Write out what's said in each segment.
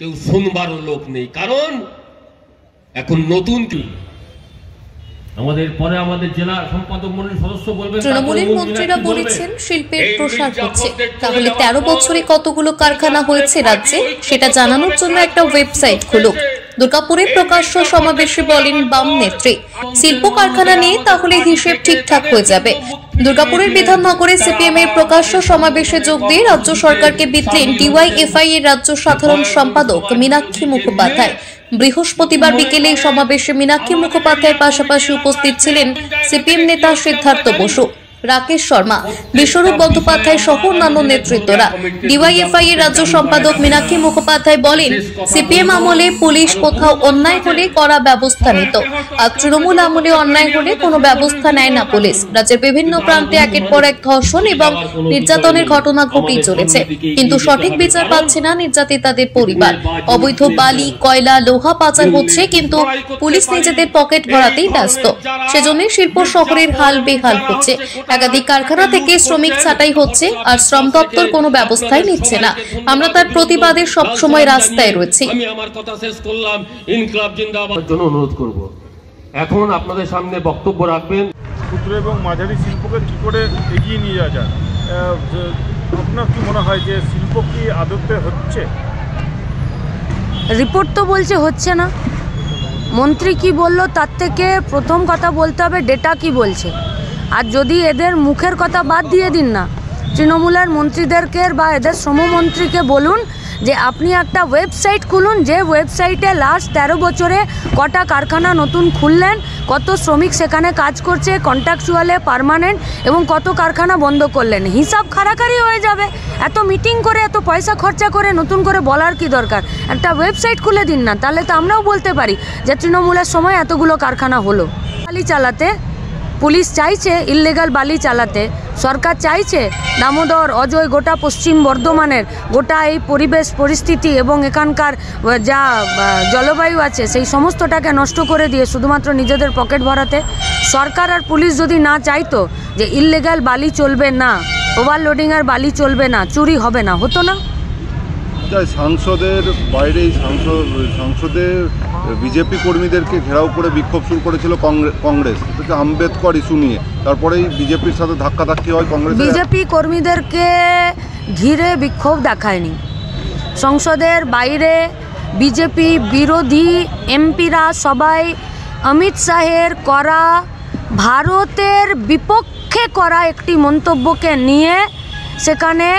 কেউ শুনবারও লোক নেই, কারণ এখন নতুন কি আমাদের পরে আমাদের জেলা সম্পাদক মণ্ডলীর সদস্য বলবেন, তৃণমূলের মন্ত্রীরা বলেছেন শিল্পের প্রসার হচ্ছে, তাহলে 13 বছরে কতগুলো কারখানা হয়েছে রাজ্যে সেটা জানানোর জন্য একটা ওয়েবসাইট খুলুক। দুর্গাপুরে প্রকাশ্য সমাবেশে বলেন বাম নেত্রী, শিল্প কারখানা নিয়ে তাহলে হিসেব ঠিকঠাক হয়ে যাবে। দুর্গাপুরের বিধাননগরে সিপিএম এর প্রকাশ্য সমাবেশে যোগ দিয়ে রাজ্য সরকারকে বিতলেন ডিওয়াইএফআই এর রাজ্য সাধারণ সম্পাদক মীনাক্ষী মুখোপাধ্যায়। বৃহস্পতিবার বিকেলে এই সমাবেশে মীনাক্ষী মুখোপাধ্যায়ের পাশাপাশি উপস্থিত ছিলেন সিপিএম নেতা সিদ্ধার্থ বসু, রাকেশ শর্মা, বিশ্বরূপ বন্দ্যোপাধ্যায় সহ অন্যান্য নেতৃত্বরা। ডিওয়াইএফআই এর রাজ্য সম্পাদক মীনাক্ষী মুখোপাধ্যায় বলেন, সিপিএম আমলে পুলিশ কোথাও অন্যায় হলে কড়া ব্যবস্থা নিত, আর তৃণমূল আমলে অন্যায় হলে কোনো ব্যবস্থা নেয় না পুলিশ। রাজ্যের বিভিন্ন প্রান্তে একের পর এক ধর্ষণ এবং নির্যাতনের ঘটনা ঘটেই চলেছে, কিন্তু সঠিক বিচার পাচ্ছে না নির্যাতিতাদের পরিবার। অবৈধ বালি, কয়লা, লোহা পাচার হচ্ছে, কিন্তু পুলিশ নিজেদের পকেট ভরাতেই ব্যস্ত। সেজন্য শিল্প শহরের হাল বেহাল হচ্ছে। একাধিক কারখানা থেকে শ্রমিক ছাঁটাই হচ্ছে, আর শ্রম দপ্তর কোনো ব্যবস্থাই নিচ্ছে না। আমরা তার প্রতিবাদে সবসময় রাস্তায় রয়েছি। আমি আমার কথা শেষ করলাম। ইনকলাব জিন্দাবাদের জন্য অনুরোধ করব, এখন আপনাদের সামনে বক্তব্য রাখবেন ক্ষুদ্র এবং মাঝারি শিল্পকে কি করে এগিয়ে নিয়ে যাওয়া যায়। আপনার কি মনে হয় যে শিল্প কি আদতে হচ্ছে? রিপোর্ট তো বলছে হচ্ছে না। মন্ত্রী কি বললো তার থেকে প্রথম কথা বলতে হবে ডেটা কি বলছে। আর যদি এদের মুখের কথা বাদ দিয়ে দিন না, তৃণমূলের মন্ত্রীদেরকে বা এদের শ্রমমন্ত্রীকে বলুন যে আপনি একটা ওয়েবসাইট খুলুন, যে ওয়েবসাইটে লাস্ট 13 বছরে কটা কারখানা নতুন খুললেন, কত শ্রমিক সেখানে কাজ করছে কন্ট্রাকচুয়ালে, পার্মানেন্ট, এবং কত কারখানা বন্ধ করলেন। হিসাব খাড়াখাড়ি হয়ে যাবে। এত মিটিং করে, এত পয়সা খরচা করে নতুন করে বলার কি দরকার? একটা ওয়েবসাইট খুলে দিন না, তাহলে তো আমরাও বলতে পারি যে তৃণমূলের সময় এতগুলো কারখানা হলো। বালি চালাতে পুলিশ চাইছে, ইললিগাল বালি চালাতে সরকার চাইছে। দামোদর, অজয়, গোটা পশ্চিম বর্ধমানের গোটা এই পরিবেশ পরিস্থিতি এবং এখানকার যা জলবায়ু আছে সেই সমস্তটাকে নষ্ট করে দিয়ে শুধুমাত্র নিজেদের পকেট ভরাতে। সরকার আর পুলিশ যদি না চাইতো যে ইললিগাল বালি চলবে না, ওভারলোডিংয়ের বালি চলবে না, চুরি হবে না, হতো না। সাংসদের বাইরে সংসদে বিজেপি কর্মীদেরকে ঘেরাও করে বিক্ষোভ শুরু করেছিল কংগ্রেস, আম্বেদকর ইস্যু নিয়ে। তারপরেই বিজেপির সাথে ধাক্কাধাক্কি হয় কংগ্রেস। বিজেপি কর্মীদেরকে ঘিরে বিক্ষোভ দেখায়নি। সংসদের বাইরে বিজেপি বিরোধী এমপিরা সবাই অমিত শাহের করা, ভারতের বিপক্ষে করা একটি মন্তব্যকে নিয়ে সেখানে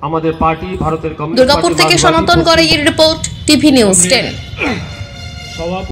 আমাদের পার্টি ভারতের দুর্গাপুর থেকে সনাতন গড়াইয়ের রিপোর্ট, টিভি নিউজ 10।